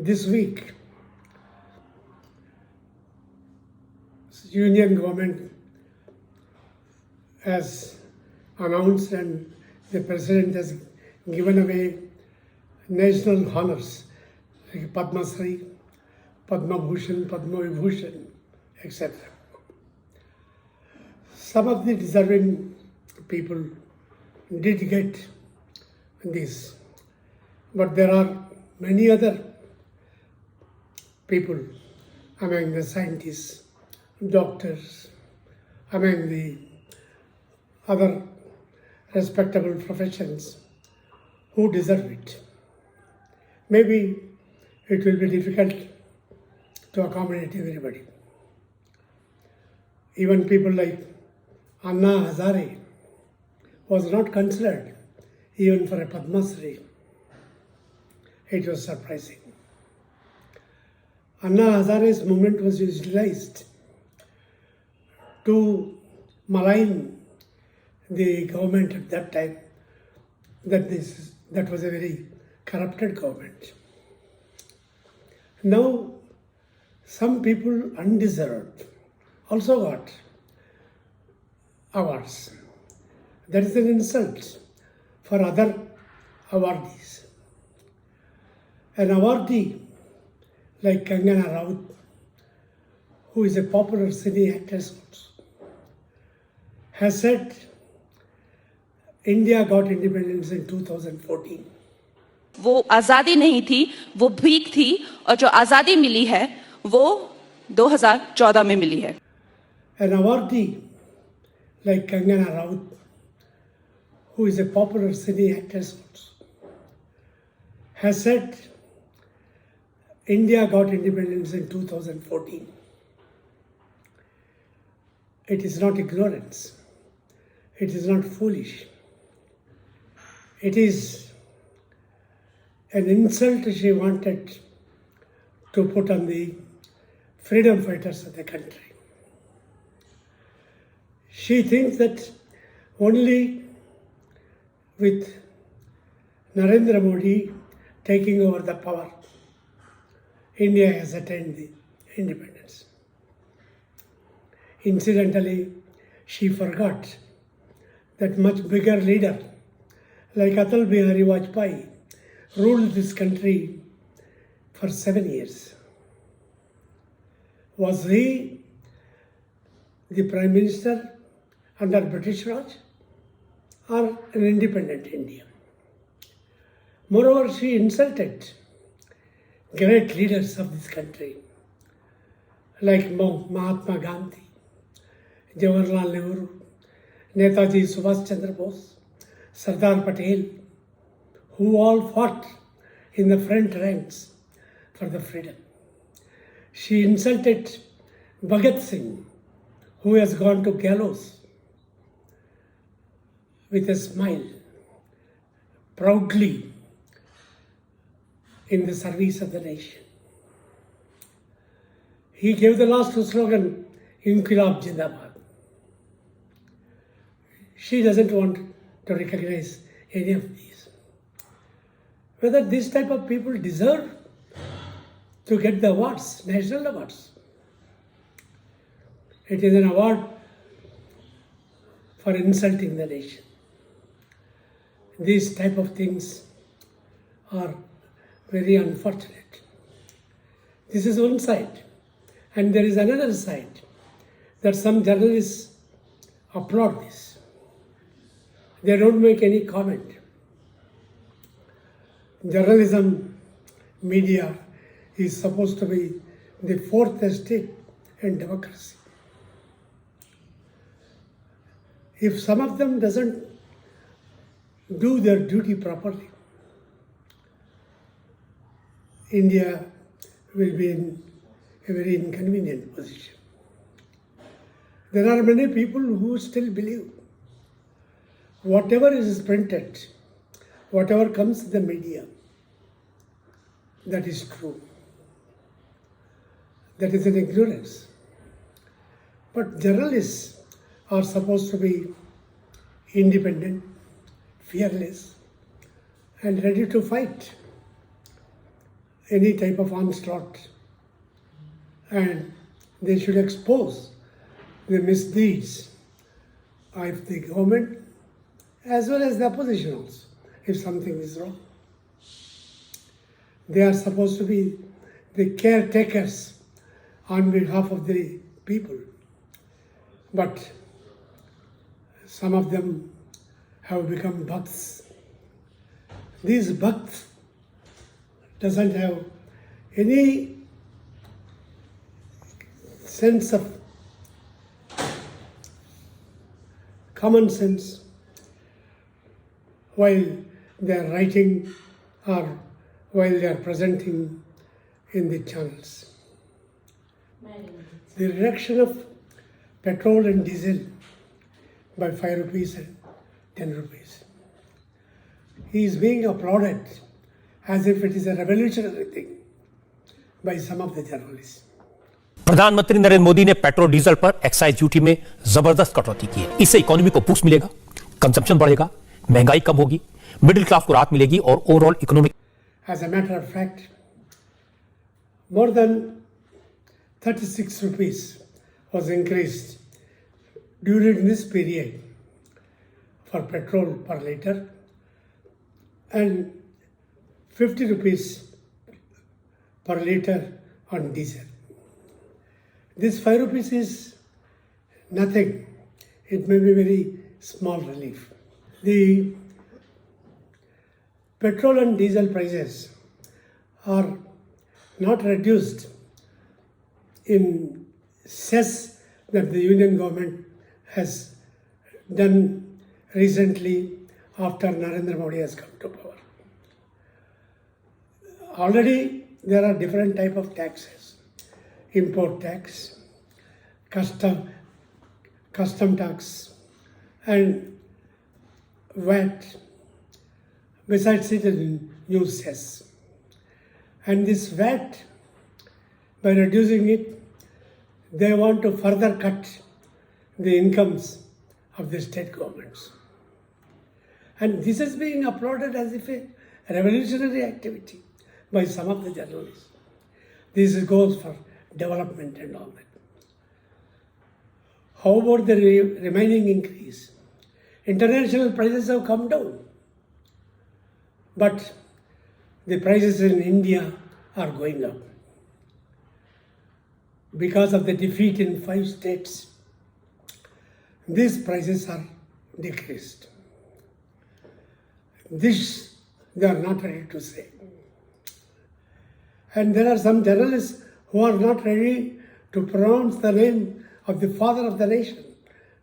This week, Union government has announced and the president has given away national honors like Padma Shri, Padma Bhushan, Padma Vibhushan, etc. Some of the deserving people did get this, but there are many other people among the scientists, doctors, among the other respectable professions who deserve it. Maybe it will be difficult to accommodate everybody. Even people like Anna Hazare was not considered even for a Padma Shri. It was surprising. Anna Hazare's movement was utilized to malign the government at that time, that was a very corrupted government. Now, some people undeserved also got awards. That is an insult for other awardees. An awardee like Kangana Ranaut, who is a popular cine actress, has said India got independence in 2014. वो आज़ादी नहीं थी, वो भीख थी, और जो आज़ादी मिली है वो 2014 में मिली है. An awardee like Kangana Ranaut, who is a popular cine actress, has said India got independence in 2014. It is not ignorance. It is not foolish. It is an insult she wanted to put on the freedom fighters of the country. She thinks that only with Narendra Modi taking over the power, India has attained the independence. Incidentally, she forgot that much bigger leader like Atal Bihari Vajpayee ruled this country for 7 years. Was he the Prime Minister under British Raj or an independent India? Moreover, she insulted great leaders of this country like Mahatma Gandhi, Jawaharlal Nehru, Netaji Subhash Chandra Bose, Sardar Patel, who all fought in the front ranks for the freedom. She insulted Bhagat Singh, who has gone to gallows with a smile, proudly in the service of the nation. He gave the last slogan, Inqilab Jindabad. She doesn't want to recognize any of these. Whether this type of people deserve to get the awards, national awards. It is an award for insulting the nation. These type of things are very unfortunate. This is one side. And there is another side that some journalists applaud this. They don't make any comment. Journalism, media is supposed to be the fourth estate in democracy. If some of them doesn't do their duty properly, India will be in a very inconvenient position. There are many people who still believe whatever is printed, whatever comes in the media, that is true. That is an ignorance. But journalists are supposed to be independent, fearless, and ready to fight any type of onslaught, and they should expose the misdeeds of the government as well as the opposition also, if something is wrong. They are supposed to be the caretakers on behalf of the people. But some of them have become bhakts. These bhakts doesn't have any sense of common sense while they are writing or while they are presenting in the channels. The reduction of petrol and diesel by 5 rupees and 10 rupees is being applauded as if it is a revolutionary thing by some of the journalists. प्रधानमंत्री नरेंद्र मोदी ने petrol diesel पर excise duty में जबरदस्त कटौती की है। इससे economy को बूस्ट मिलेगा, कंजम्पशन बढ़ेगा, महंगाई कम होगी, मिडिल क्लास को राहत मिलेगी और overall economic. As a matter of fact, more than 36 rupees was increased during this period for petrol per litre and 50 rupees per litre on diesel. This 5 rupees is nothing. It may be very small relief. The petrol and diesel prices are not reduced in cess that the union government has done recently after Narendra Modi has come to power. Already there are different type of taxes: import tax, custom tax, and VAT. Besides it, new cess. And this VAT, by reducing it, they want to further cut the incomes of the state governments. And this is being applauded as if a revolutionary activity by some of the journalists. This goes for development and all that. How about the remaining increase? International prices have come down, but the prices in India are going up. Because of the defeat in 5 states, these prices are decreased. This they are not ready to say. And there are some journalists who are not ready to pronounce the name of the father of the nation,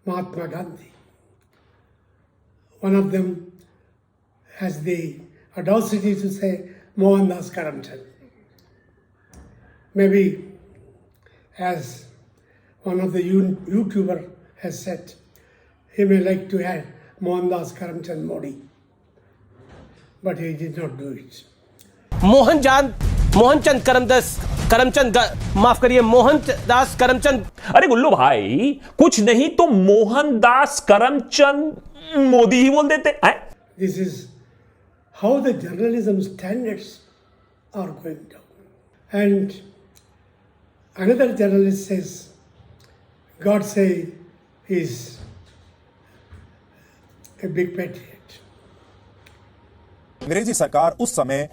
Mahatma Gandhi. One of them has the audacity to say Mohandas Karamchand. Maybe, as one of the YouTuber has said, he may like to add Mohandas Karamchand Modi, but he did not do it. Mohanchand Mohandas Karamchand. अरे गुल्लू भाई, कुछ नहीं तो मोहनदास करमचंद मोदी ही बोल देते हैं। This is how the journalism standards are going down. And another journalist says, Godse is a big patriot. अंग्रेजी सरकार उस समय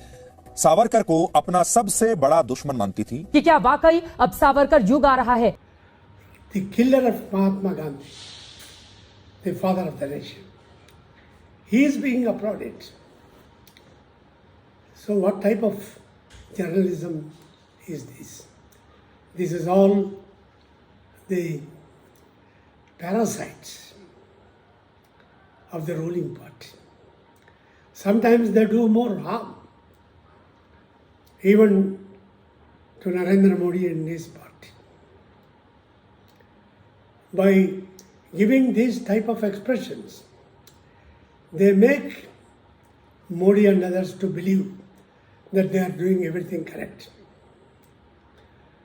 सावरकर को अपना सबसे बड़ा दुश्मन मानती थी कि क्या वाकई अब सावरकर युग आ रहा है? The killer of Mahatma Gandhi, the father of the nation, he is being applauded. So what type of journalism is this? This is all the parasites of the ruling party. Sometimes they do more harm, even to Narendra Modi and his party. By giving these type of expressions, they make Modi and others to believe that they are doing everything correct.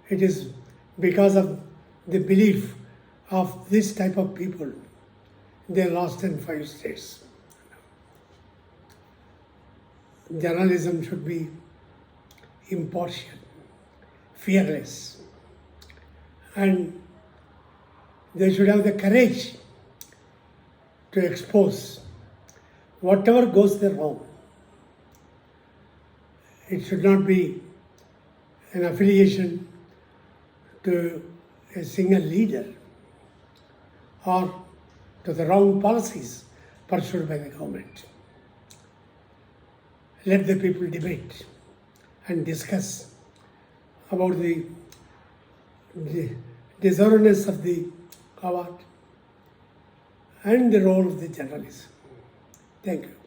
It is because of the belief of this type of people they lost in 5 states. Journalism should be impartial, fearless, and they should have the courage to expose whatever goes there wrong. It should not be an affiliation to a single leader or to the wrong policies pursued by the government. Let the people debate and discuss about the deservedness of the award and the role of the journalism. Thank you.